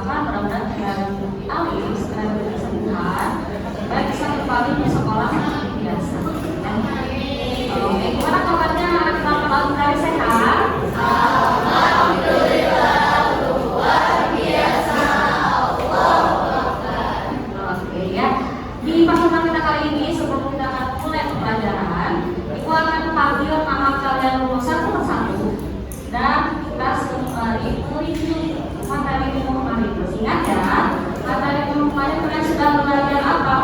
doakan mudah-mudahan dengan alis segera kesembuhan supaya bisa kembali di sekolah seperti biasa. Oke, gimana kabarnya teman-teman dari sehat? Alhamdulillah luar biasa. Oke ya. Di pertemuan kita kali ini sebelum kita akan mulai pembelajaran, Ibu akan panggil nama kalian dulu satu persatu dan kita kembali mereview materi minggu kemarin. Ingat ya, materi minggu kemarin kalian sudah belajar apa?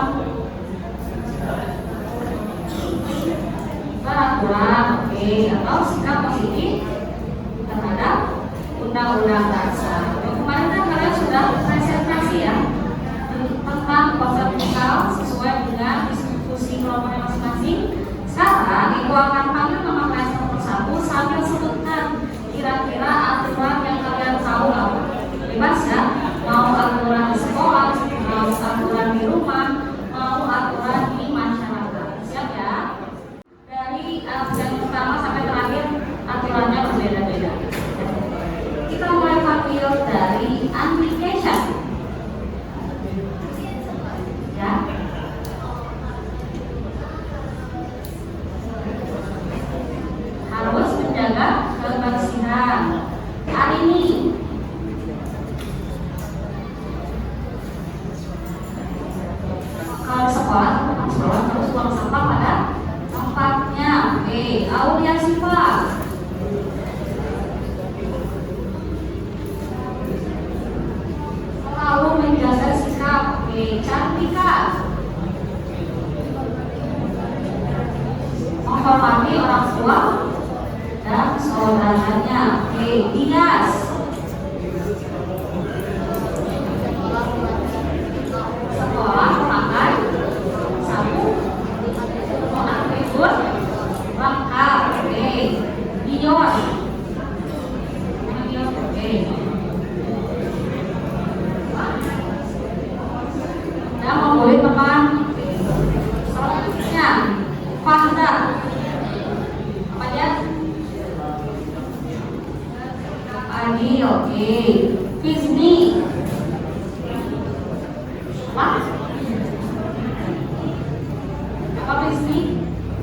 Peraturan, oke, atau sikap positif terhadap undang-undang dasar. Kemarin kan kalian sudah presentasi ya tentang konsep fiskal sesuai dengan diskusi kelompoknya masing-masing. Sekarang Ibu akan panggil nama kalian satu persatu sambil sebutkan kira-kira aturan yang kalian tahu apa. Bebas ya, mau aturan di sekolah, mau aturan di rumah, mau aturan di masyarakat. Siap ya? Dari yang pertama sampai terakhir aturannya berbeda-beda. Kita mulai panggil dari application. Ya. Harus menjaga kebersihan. Hari ini kalau sekolah harus buang sampah pada tempatnya. Oke, Aulia Siva. Selalu menjaga sikap. Oke, Cantika. Menghormati orang tua dan saudaranya. Oke, Dias. Sekolah memakai sabuk atribut lengkap. Oke, Dion. Oke. Dan membuli teman. Selanjutnya, Fahda. Apa ya? Adi, oke. Fizni. Apa? Apa Fizni?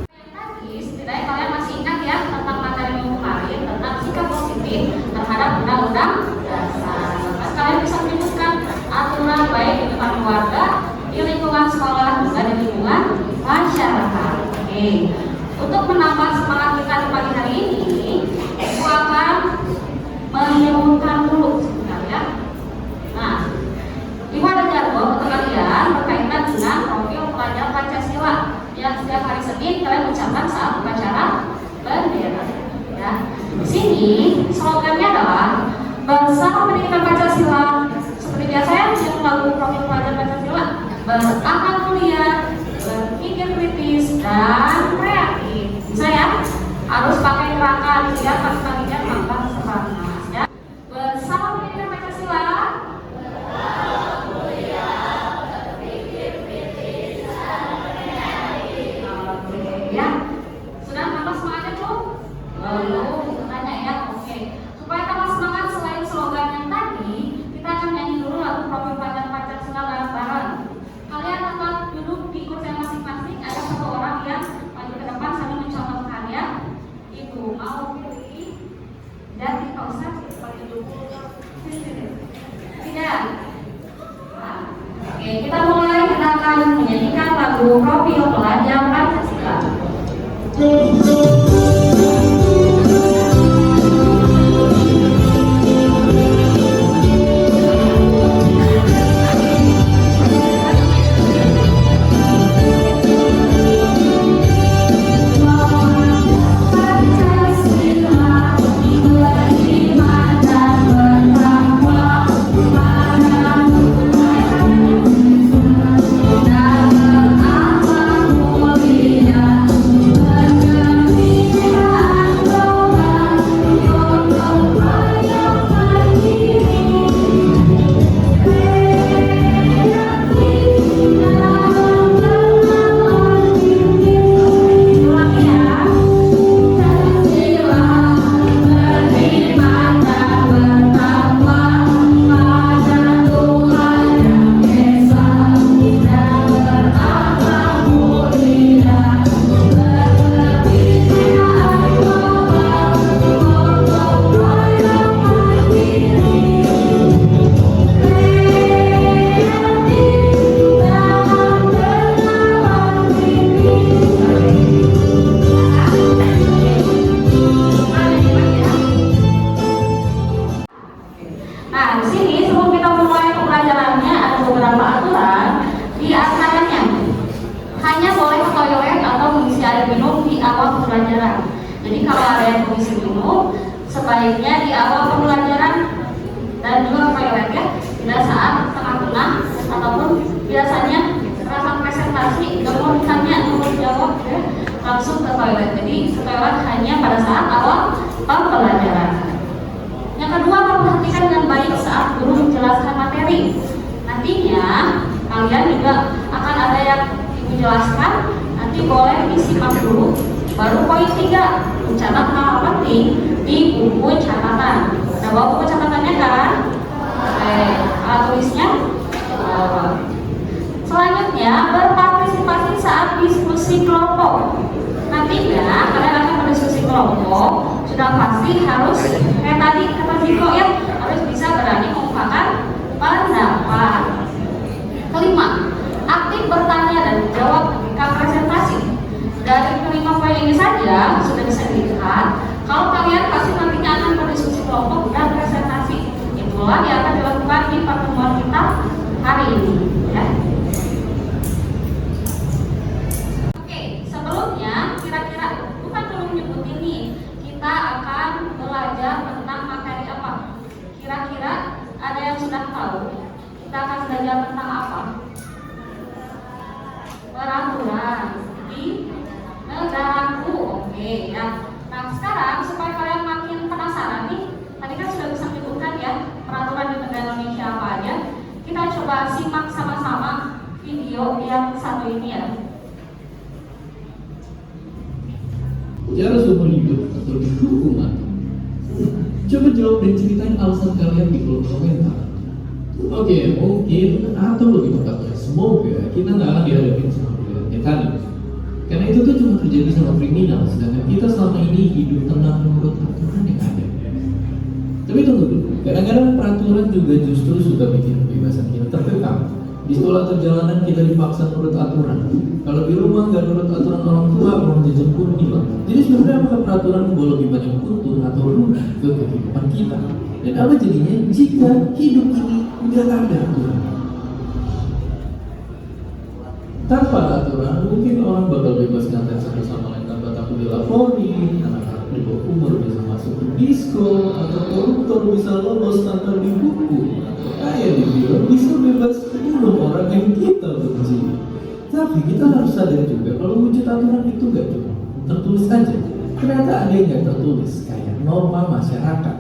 Tadi setidaknya kalian masih ingat ya tentang materi minggu kemarin tentang sikap positif terhadap undang-undang dasar. Kalian bisa menyebutkan aturan baik di depan keluarga, di lingkungan sekolah, juga di lingkungan masyarakat. Oke. Untuk menambah semangat kita di pagi hari ini, aku akan menyebutkan dulu sebentar ya. Nah, Ibu ada jadwal untuk kalian berkaitan dengan profil pelajar Pancasila yang setiap hari Senin kalian ucapkan saat upacara bendera. Ya. Di sini slogannya adalah bersama pendidikan Pancasila. Seperti biasa ya, yang lagu profil pelajar Pancasila, berakal mulia, berpikir kritis dan kreatif. Bisa ya? Harus pakai gerakan biar pagi-paginya tambah semangat ya. Bersama pendidikan Pancasila. Oke ya. Sudah tambah semangatnya tuh? Belum. Tanya ya. Oke. Supaya tambah semangat selain slogan yang tadi, kita akan nyanyi dulu lagu profil pelajar Pancasila bareng-bareng. Kalian tetap duduk di kursi masing-masing. Ada satu orang yang maju ke depan sambil mencontohkan ya. Ibu mau pilih dan Pak Ustaz pakai dulu. Tidak. Oke, kita mulai. Kita akan menyanyikan lagu profil pelajar Pancasila. Mulia, sebaiknya di awal pembelajaran dan juga toilet ya, tidak saat tengah-tengah ataupun biasanya rasa presentasi nggak mau ditanya mau jawab ya, langsung ke toilet. Jadi ke toilet hanya pada saat awal pembelajaran. Yang kedua, perhatikan dengan baik saat guru menjelaskan materi. Nantinya kalian juga akan ada yang Ibu jelaskan, nanti boleh disimak dulu. Baru poin 3, mencatat hal penting di buku catatan. Ada bawa buku catatannya kan? Oke, alat tulisnya. Selanjutnya, berpartisipasi saat diskusi kelompok. Nantinya kalian akan berdiskusi kelompok, sudah pasti harus kayak tadi kata Ziko ya, harus bisa berani mengungkapkan pendapat. Kelima, aktif bertanya dan jawab ketika presentasi. Dari kelima poin ini saja sudah bisa dilihat kalau kalian pasti nantinya akan berdiskusi kelompok dan presentasi. Itulah yang akan dilakukan di pertemuan kita hari ini ya. Oke, sebelumnya kira-kira bukan belum nyebutin nih, kita akan belajar tentang materi apa. Kira-kira ada yang sudah tahu kita akan belajar tentang apa? Peraturan di negaraku. Oke ya. Nah sekarang supaya kalian makin penasaran nih, tadi kan sudah bisa menyebutkan ya peraturan di negara Indonesia apa aja. Kita coba simak sama-sama video yang satu ini ya. Cara seumur hidup atau dihukum mati? Coba jawab dan ceritain alasan kalian di kolom komentar. Oke, mungkin atau lebih tepatnya semoga kita nggak akan dihadapin sama pilihan tadi. Karena itu tuh cuma terjadi sama kriminal, sedangkan kita selama ini hidup tenang menurut aturan yang ada. Tapi tunggu dulu, kadang-kadang peraturan juga justru suka bikin kebebasan kita terkekang. Di sekolah atau jalanan kita dipaksa menurut aturan. Kalau di rumah nggak menurut aturan orang tua, orang jajan pun hilang. Jadi sebenarnya apakah peraturan membawa lebih banyak untung atau rugi ke kehidupan kita? Dan apa jadinya jika hidup ini nggak ada aturan? Tanpa aturan, mungkin orang bakal bebas ngantar satu sama lain tanpa takut dilaporin, anak-anak di bawah umur bisa masuk ke disco, atau koruptor bisa lolos tanpa dihukum, atau kayak dibilang bisa bebas bunuh orang yang kita benci. Tapi kita harus sadar juga kalau wujud aturan itu gak cuma tertulis aja. Ternyata ada yang gak tertulis, kayak norma masyarakat.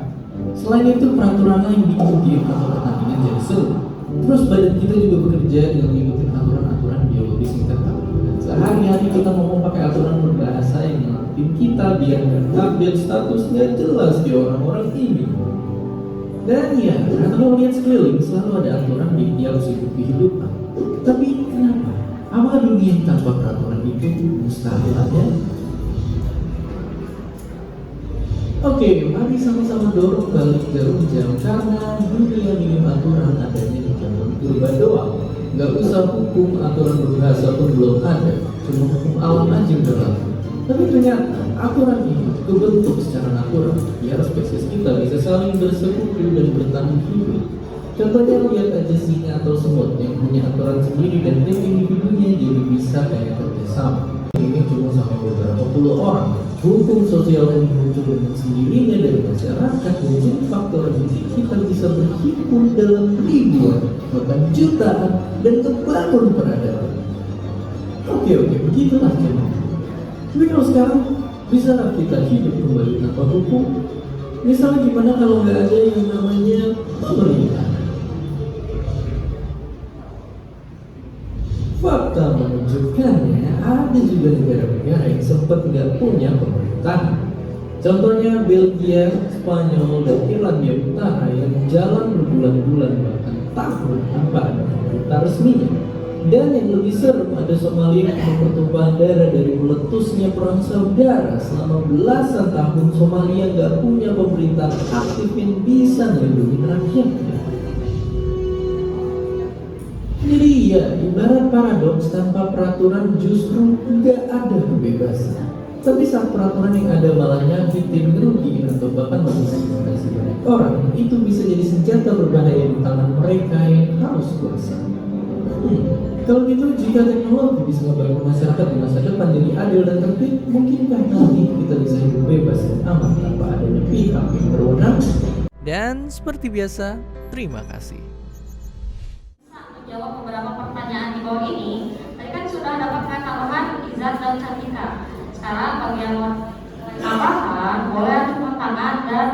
Selain itu peraturan lain bikin game atau pertandingan jadi seru. Terus badan kita juga bekerja dengan mengikuti aturan-aturan biologis yang ketat. Sehari-hari kita ngomong pakai aturan berbahasa yang melatih kita biar update status gak jelas di orang-orang ini. Dan ya, kalau lihat sekeliling selalu ada aturan di tiap sudut kehidupan. Tapi kenapa? Apakah dunia tanpa peraturan itu mustahil ada? Oke, mari sama-sama dorong balik jarum jam karena dunia minim aturan adanya di zaman purba doang. Gak usah hukum aturan berbahasa pun belum ada, cuma hukum alam aja yang berlaku. Tapi ternyata aturan ini kebentuk secara natural biar spesies kita bisa saling bersekutu dan bertahan hidup. Contohnya lihat aja singa atau semut yang punya aturan sendiri dan tim individunya jadi bisa kayak kerjasama. Ini cuma sampai beberapa puluh orang. Hukum sosial yang muncul dengan sendirinya dari masyarakat menjadi faktor yang kita bisa berhimpun dalam ribuan, bahkan jutaan, dan membangun peradaban. Oke, begitulah memang. Tapi kalau sekarang, bisa kita hidup kembali tanpa hukum? Misalnya gimana kalau nggak ada yang namanya pemerintah? Fakta menunjukkannya ada juga negara-negara yang sempat nggak punya pemerintahan. Contohnya Belgia, Spanyol, dan Irlandia Utara yang jalan berbulan-bulan bahkan tahun tanpa ada pemerintah resminya. Dan yang lebih serem ada Somalia yang pertumpahan darah dari meletusnya perang saudara selama belasan tahun. Somalia nggak punya pemerintahan aktif yang bisa melindungi rakyatnya. Jadi ya, ibarat paradoks tanpa peraturan justru nggak ada kebebasan. Tapi saat peraturan yang ada malah nyakitin, ngerugiin, atau bahkan mendiskriminasi banyak orang, itu bisa jadi senjata berbahaya di tangan mereka yang haus kuasa. Kalau gitu, jika teknologi bisa membantu masyarakat di masa depan jadi adil dan tertib, mungkinkah nanti kita bisa hidup bebas dan aman tanpa adanya pihak yang berwenang? Dan seperti biasa, terima kasih. Menjawab beberapa pertanyaan di bawah ini, tadi kan sudah dapatkan tambahan Izzat dan Cantika. Sekarang bagian tambahan boleh acungkan tangan dan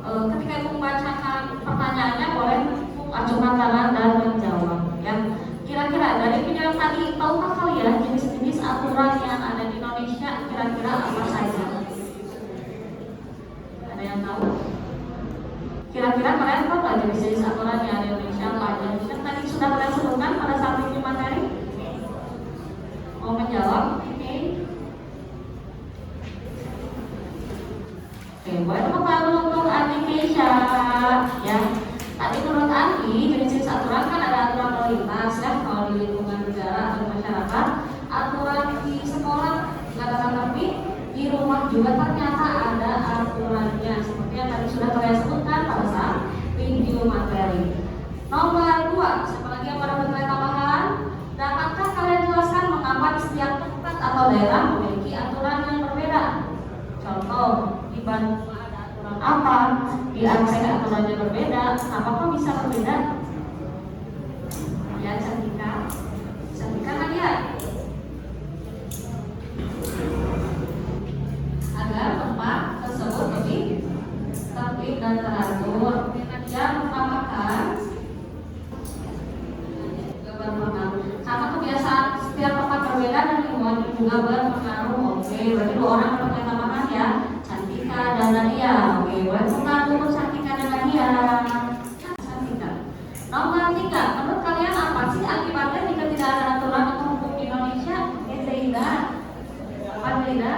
ketika ibu membacakan pertanyaannya boleh acungkan tangan dan menjawab. Ya, kira-kira dari video yang tadi, tahukah kalian jenis-jenis aturan yang ada di Indonesia kira-kira apa saja? Ada yang tahu? Kira-kira kalian tahu nggak jenis-jenis aturan yang ada di Indonesia apa aja? Yang tadi sudah kalian sebutkan pada saat review materi? Mau menjawab? Oke. Oke, boleh tepuk tangan untuk Andi Keisha. Ya, tadi menurut Andi jenis-jenis aturan kan ada aturan lalu lintas ya, kalau di lingkungan negara atau masyarakat, aturan di sekolah nggak ada tapi di rumah juga ternyata ada aturannya seperti yang tadi sudah kalian sebutkan pada saat review materi. Nomor 2, siapa lagi yang pada bertanya tambahan? Dapatkah kalian jelaskan mengapa di setiap tempat atau daerah memiliki aturan yang berbeda? Contoh, di Bandung ada aturan apa? Di Aceh aturannya berbeda. Kenapa kok bisa berbeda? Ya, Cantika. Cantika kan ya? Agar tempat tersebut lebih tertib dan teratur. Yang utamakan karena kebiasaan setiap tempat berbeda dan lingkungan juga berpengaruh. Oke, berarti 2 orang bertanya tambahan ya, Cantika dan Nadia. Oke, boleh buka dulu Cantika dan Nadia. Cantika. Nomor 3, menurut kalian apa sih akibatnya jika tidak ada aturan atau hukum di Indonesia? Zaida. Apa Zaida?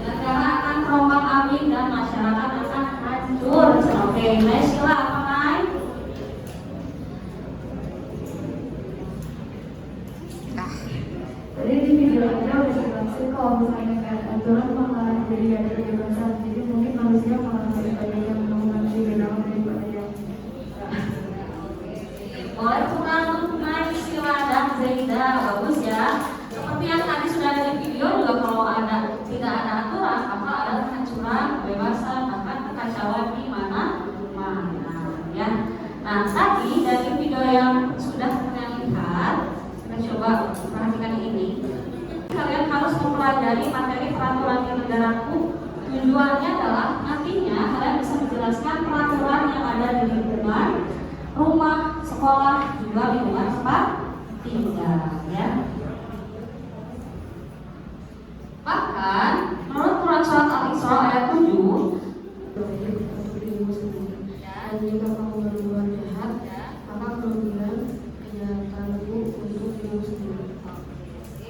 Negara akan terombang ambing dan masyarakat akan hancur. Oke, Naysila apa Nay? Jadi di video ini udah dijelasin kalau misalnya kayak aturan malah jadi ada kebebasan, jadi mungkin manusia malah lebih banyak yang mengaji dalam daripada yang Boleh bukan untuk Naysila dan Zaida, bagus ya. Seperti yang tadi sudah ada di video juga, kalau tidak ada aturan maka ada kehancuran, kebebasan, bahkan kekacauan di mana-mana ya. Nah, tadi dari video yang sudah kalian lihat, kita coba perhatikan ini. Kalian harus mempelajari materi peraturan di negaraku. Tujuannya adalah nantinya kalian bisa menjelaskan peraturan yang ada di lingkungan rumah, sekolah, juga lingkungan tempat tinggal ya. Bahkan menurut Quran surat Al-Isra ayat 7, dan jika kamu berbuat jahat, maka kerugian kejahatanmu untuk dirimu sendiri.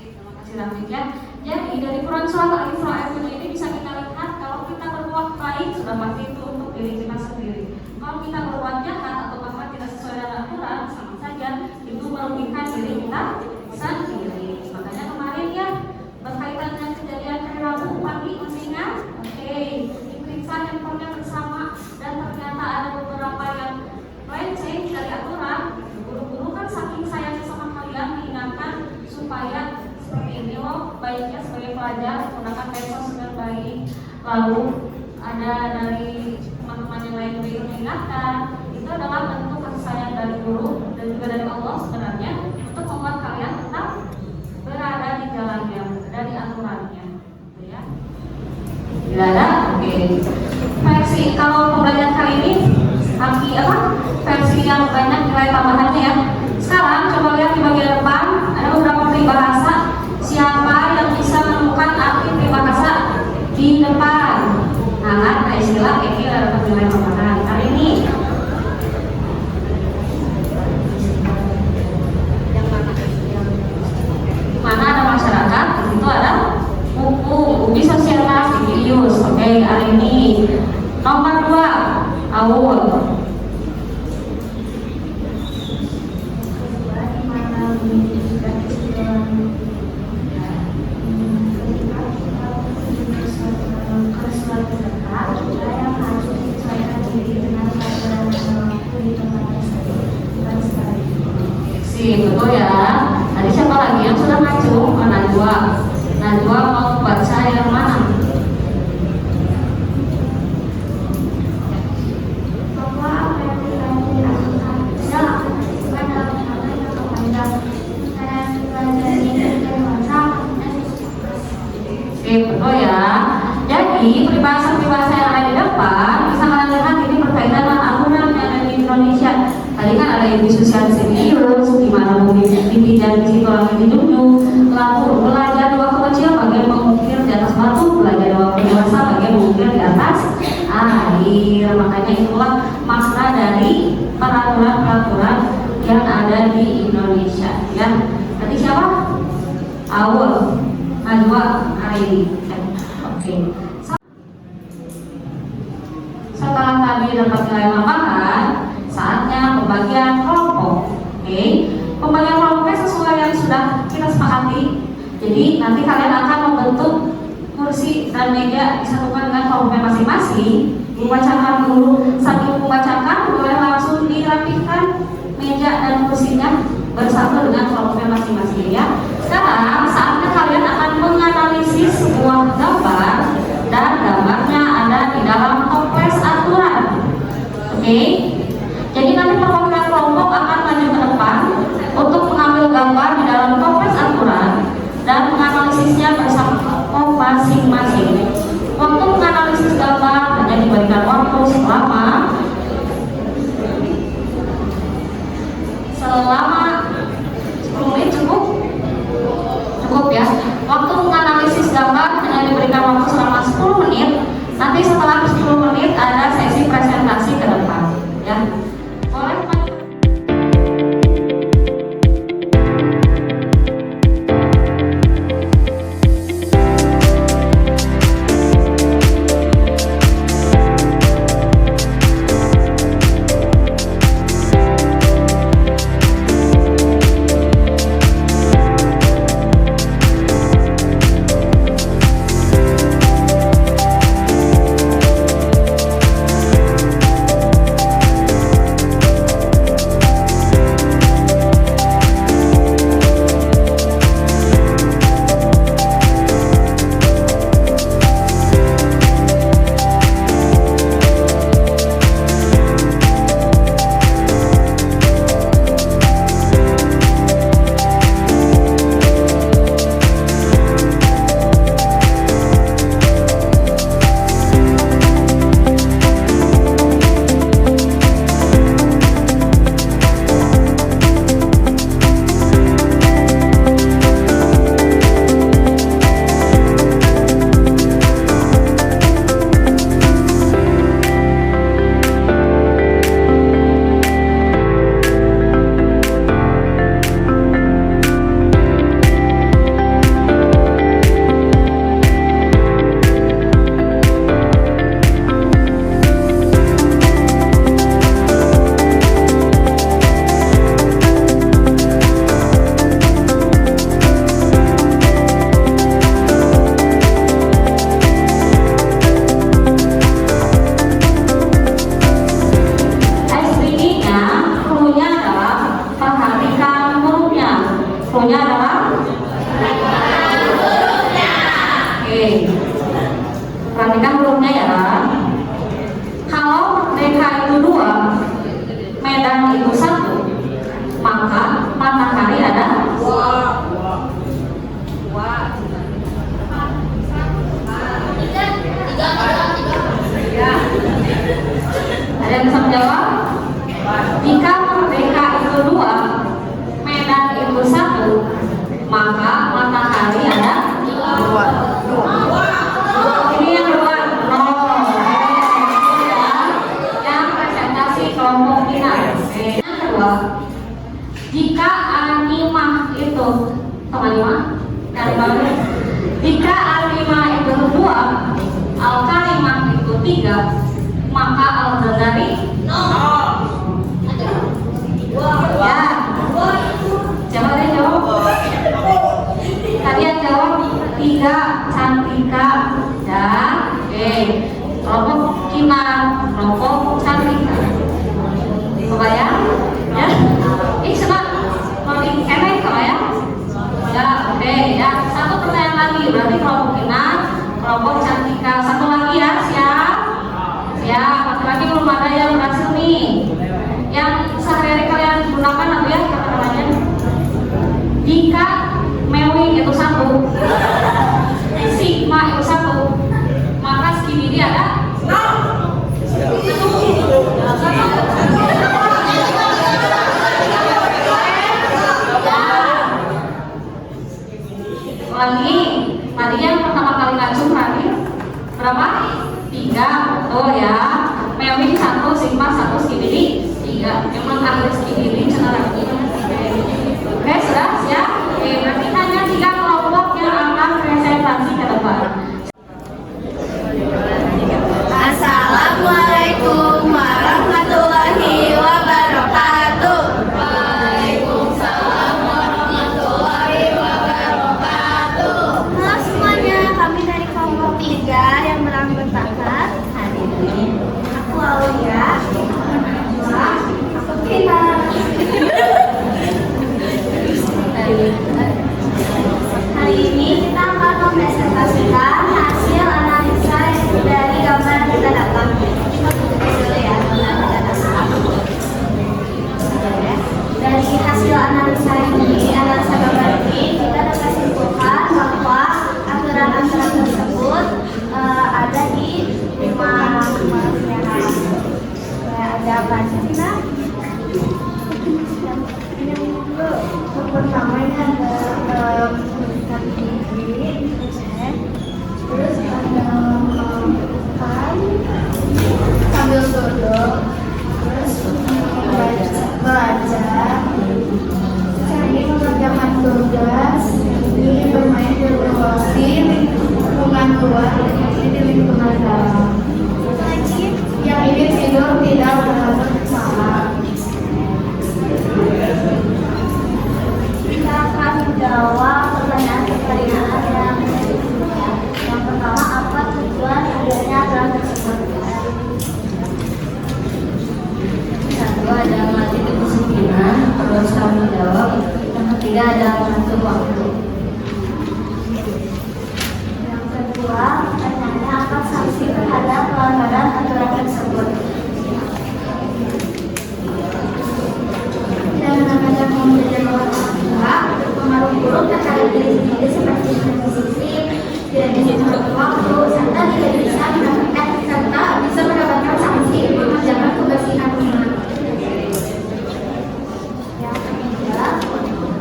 terima kasih Rafiq ya. Jadi dari Quran surat Al-Isra ayat 7 ini bisa kita lihat kalau kita berbuat baik sudah pasti itu untuk diri kita sendiri. Kalau kita berbuat jahat atau bahkan tidak sesuai dengan aturan, sama saja itu merugikan diri kita sendiri. Makanya kemarin ya berkaitan dengan kejadian hari Rabu pagi masih ingat? Oke, diperiksa handphonenya bersama dan ternyata ada beberapa yang melenceng dari aturan. Guru-guru kan saking sayangnya sama kalian mengingatkan supaya seperti ini loh, baiknya sebagai pelajar menggunakan medsos dengan baik. Lalu ada dari teman-teman yang lain juga mengingatkan, itu adalah bentuk kasih sayang dari guru dan juga dari Allah sebenarnya untuk membuat kalian tetap berada di jalannya, dari aturannya, gitu ya. Tidak ada, oke. Versi kalau pembelajaran kali ini versi yang banyak nilai tambahannya ya. Sekarang coba lihat di bagian depan ada beberapa peribahasa. Siapa yang bisa menemukan arti peribahasa di depan? Nah, ada istilah ini ada nilai tambahan kali ini. Mana ada masyarakat, di situ ada buku, ubi sosial Vigilius. Oke, hari ini nomor 2, Aul. betul ya. Tadi siapa lagi yang sudah maju? Najwa. Najwa mau baca yang mana? Bahwa apa yang dipelajari adalah bukan dalam hal yang terpandang karena yang dipelajari dewasa dan Oke, betul ya. Jadi peribahasa-peribahasa yang ada di depan bisa kalian lihat ini berkaitan dengan aturan yang ada di Indonesia. Tadi kan ada yang disosialisasi virus, di mana dipijak di situ lagi dijunjung, lalu belajar di waktu kecil bagian mengukir di atas batu, belajar di waktu dewasa bagian mengukir di atas air. Makanya itulah makna dari peraturan-peraturan yang ada di Indonesia. Ya, tadi siapa? Awal, Najwa, hari. Oke. Setelah tadi dapat nilai tambahan, saatnya pembagian kelompok. Oke, pembagian kelompoknya sesuai yang sudah kita sepakati. Jadi nanti kalian akan membentuk kursi dan meja disatukan dengan kelompoknya masing-masing. Membacakan dulu, sambil membacakan boleh langsung dirapihkan meja dan kursinya bersatu dengan kelompoknya masing-masing ya. Sekarang saatnya kalian akan menganalisis sebuah gambar dan gambarnya ada di dalam toples aturan. Oke, jadi nanti perwakilan kelompok akan maju ke depan untuk mengambil gambar di dalam toples aturan dan menganalisisnya bersama kelompok masing-masing. Waktu menganalisis gambar hanya diberikan waktu selama 10 menit cukup? Cukup ya. Waktu menganalisis gambar hanya diberikan waktu selama 10 menit. Nanti setelah 10 menit ada sesi presentasi ke depan ya. Boleh maju. Perhatikan hurufnya ya. Kalau DK itu 2, Medan itu 1, maka matahari ada 2. Ada yang bisa menjawab? Jika DK itu 2, Medan itu 1, maka matahari ada 2. Ini yang kedua, yang presentasi kelompok kita. Yang kedua, jika animah itu jika animah itu 2, al-kalimah itu 3, maka al-dari 0. Ya, coba deh jawab. Kalian jawab 3, Cantika dan kelompok Kinar, kelompok Cantika. Kebayang? Ya? Senang. Cina. Yang pertama ini ada pendidikan tinggi, terus ada makan sambil duduk, terus belajar, cari mengerjakan tugas, ini bermain di lokasi lingkungan luar, ini di lingkungan dalam. Yang ini tidur tidak berhadap salah. Kita akan menjawab pertanyaan-pertanyaan yang berikutnya. Yang pertama, apa tujuan adanya aturan tersebut? Satu, ada melatih kedisiplinan. Terus tanggung jawab. Yang ketiga, ada mengatur waktu. Yang kedua, pertanyaannya apa sanksi terhadap pelanggaran aturan tersebut? Dan namanya memberikan pengaruh buruk terhadap diri sendiri seperti posisi, tidak bisa mengatur waktu, serta tidak bisa mendapatkan sanksi mengerjakan kebersihan rumah. Yang ketiga,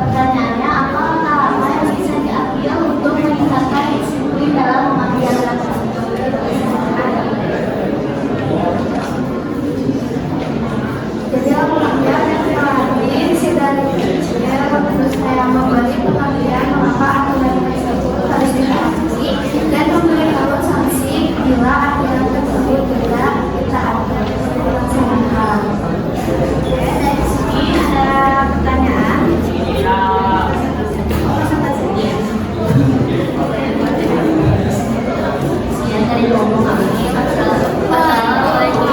pertanyaannya apa langkah yang bisa diambil untuk meningkatkan disiplin dalam mengajarkan? Jadi pengajar yang terakhir dari kecil terus saya memberi pengertian mengapa aturan tersebut harus ditaati dan memberitahu sanksi bila aturan tersebut tidak dilaksanakan. Dari sini ada pertanyaan. Sekian dari ngomong kami. Assalamualaikum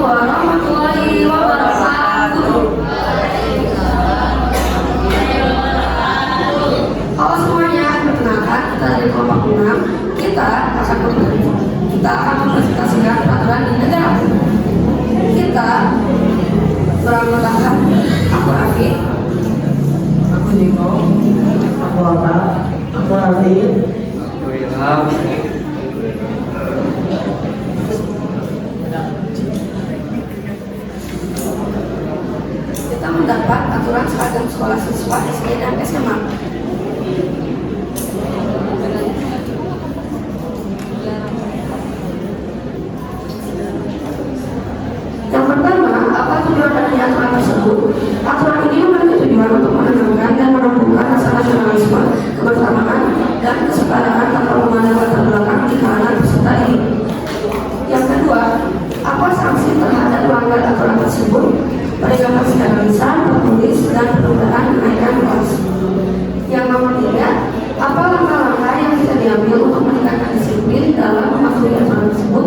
warahmatullahi wabarakatuh. Kami dari kelompok kedua akan mempresentasikan tentang kita akan mempresentasikan peraturan di negara. Kita beranggotakan aku Raffi, aku Niko, aku Lata, aku Raffi, aku Ilham. pengaturan seragam sekolah siswa SD dan SMA. Yang pertama, apa tujuan dari aturan tersebut? Aturan ini memiliki tujuan untuk menenangkan dan menumbuhkan rasa nasionalisme, kebersamaan, dan kesetaraan tanpa memandang latar belakang di kalangan peserta ini. Yang kedua, apa sanksi terhadap pelanggar aturan tersebut? Peringatan secara lisan, tertulis, dan penundaan kenaikan kelas. Yang nomor tiga, apa langkah-langkah yang bisa diambil untuk meningkatkan disiplin dalam mematuhi aturan tersebut?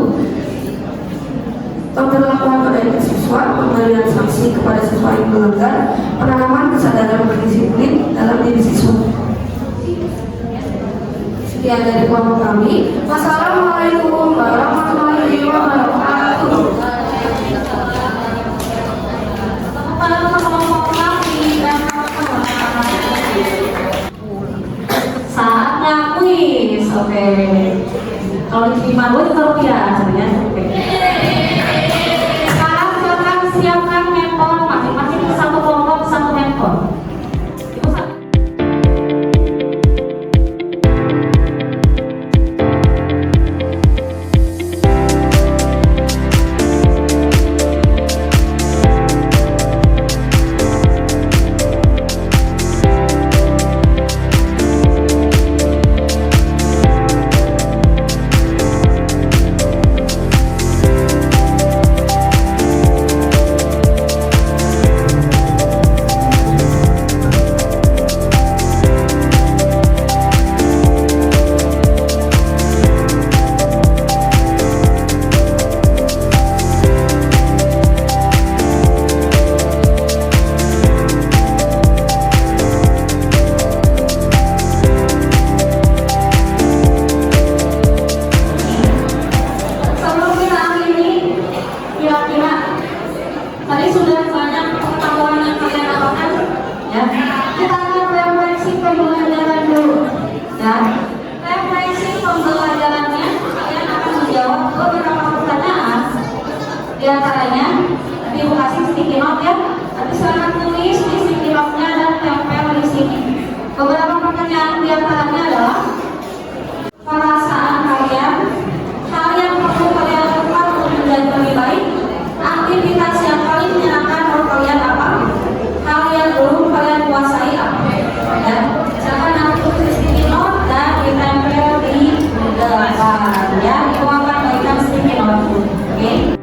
Pemberlakuan pada siswa, pemberian sanksi kepada siswa yang melanggar, penanaman kesadaran berdisiplin dalam diri siswa. Sekian dari kelompok kami. Wassalamualaikum warahmatullahi wabarakatuh. Saatnya kuis, oke. Kalau diterima dulu itu rupiah, sebenarnya. Oke. Sekarang silakan siapkan handphone masing-masing satu kelompok satu handphone. Ibu satu. Tadi sudah banyak pengetahuan yang kalian dapatkan, ya. Kita akan refleksi pembelajaran dulu, ya. Refleksi pembelajarannya, kalian akan menjawab beberapa pertanyaan. Di antaranya, nanti Ibu kasih sticky note ya. Nanti silakan tulis di sticky note-nya dan tempel di sini. Beberapa pertanyaan di antaranya adalah perasaan kalian, hal yang perlu kalian lakukan untuk menjadi lebih baik. Aktivitas yang paling menyenangkan menurut kalian apa? Hal yang belum kalian kuasai apa? Ya, silakan nanti tulis sticky note dan ditempel di depan. Ya, Ibu akan bagikan sticky note. Oke?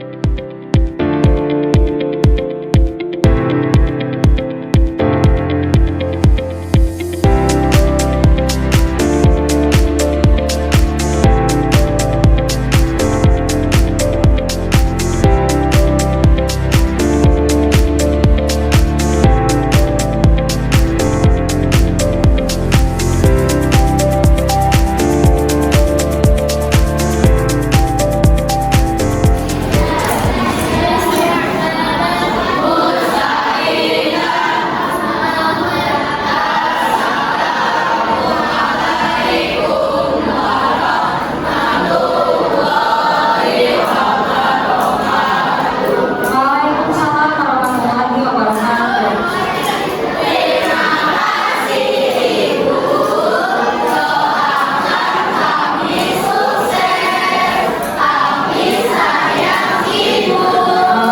Waalaikumsalam warahmatullahi wabarakatuh.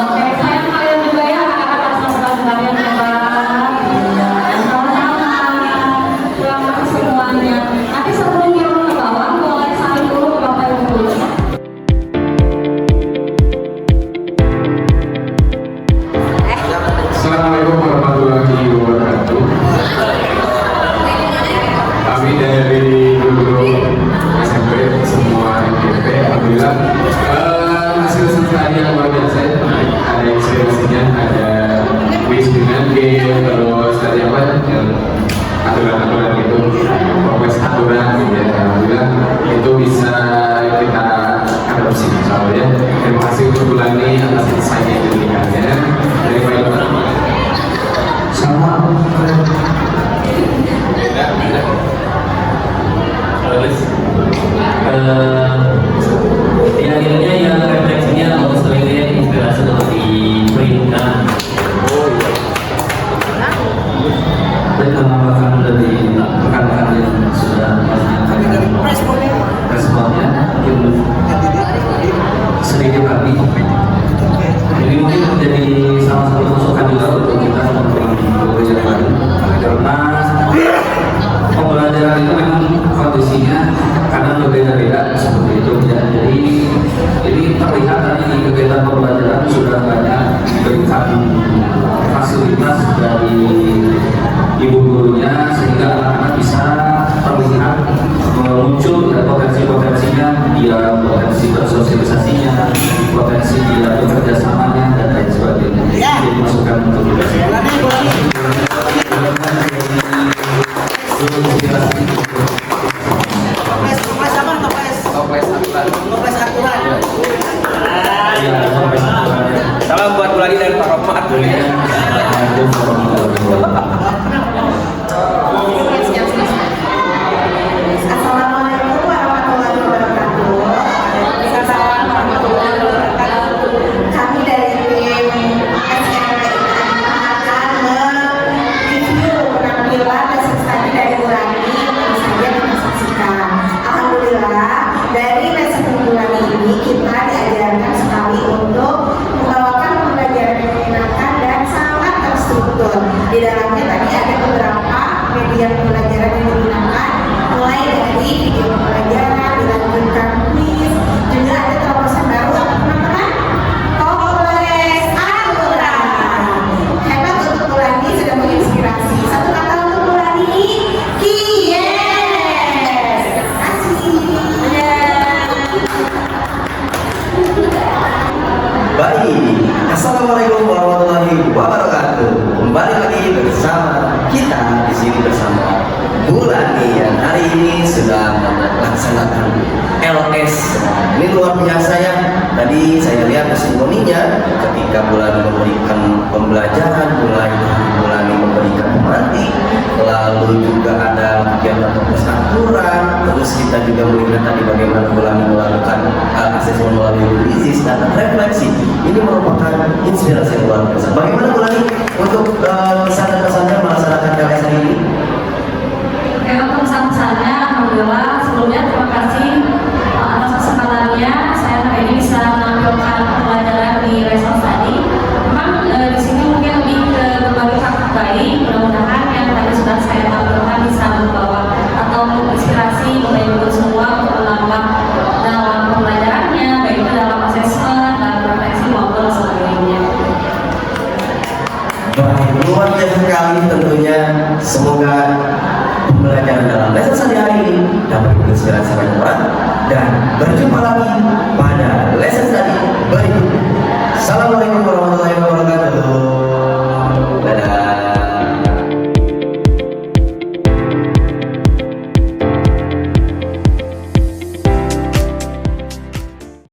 Oke, sayang kalian juga ya, anak-anak sahabat kalian hebat. Selamat semuanya. Nanti sebelum turun ke bawah, boleh saling dulu ke Bapak Ibu dulu. Assalamualaikum warahmatullahi wabarakatuh. Kami dari guru SMP semua SMP, alhamdulillah hasil selesainya luar biasa. Ada inspirasinya, ada quiz dengan game, terus tadi apa? Aturan-aturan itu, progres aturan gitu ya. Alhamdulillah itu bisa kita adopsi soalnya. Terima kasih untuk Bulani atas insight yang diberikannya. Dari Pak Ilman. Sama. Ya akhirnya yang refleksinya mau sekalian inspirasi untuk diberikan. pembelajaran sudah banyak diberikan fasilitas dari ibu gurunya sehingga anak-anak bisa terlihat muncul ya, potensi-potensinya, dia potensi bersosialisasinya, potensi dia bekerja samanya dan lain sebagainya. Jadi masukan untuk kita semua. Salam buat Bulani dan Pak Rohmat. Assalamualaikum warahmatullahi wabarakatuh. Kami dari tim SMPI akan mereview penampilan lesson study dari Bulani yang baru saja kita saksikan. Alhamdulillah, dari lesson Bulani ini kita diajarkan sekali untuk membawakan pembelajaran yang menyenangkan dan sangat terstruktur. Di dalamnya tadi ada beberapa media pembelajaran yang digunakan, mulai dari video pembelajaran, dilanjutkan kuis, juga ada terobosan baru teman-teman, toples Al-Quran. Hebat untuk Bulani, sudah menginspirasi. Satu kata untuk Bulani, yes. Baik, assalamualaikum warahmatullahi wabarakatuh. Kembali lagi bersama kita di sini bersama Bulani yang hari ini sudah melaksanakan LS. Ini luar biasa ya. Tadi saya lihat testimoninya ketika Bulani memberikan pembelajaran, mulai Bulani memberikan pemantik, lalu juga ada kegiatan Al-Quran, terus kita juga melihat tadi bagaimana Bulani melakukan asesmen melalui krisis dan refleksi. Ini merupakan inspirasi yang luar biasa. Bagaimana Bulani untuk pesan dan pesannya melaksanakan LS hari ini? Oke, untuk pesan-pesannya, alhamdulillah sebelumnya terima kasih atas kesempatannya saya hari ini bisa menampilkan pembelajaran di lesson study. Memang di sini mungkin lebih ke berbagi fakta baik, mudah-mudahan yang tadi sudah saya tampilkan bisa membawa atau menginspirasi Bapak Ibu semua untuk menambah dalam pembelajarannya, baik itu dalam asesmen, dalam refleksi maupun sebagainya. Baik, luar biasa sekali tentunya. Semoga pembelajaran dalam lesson study hari ini dapat menginspirasi banyak orang dan berjumpa lagi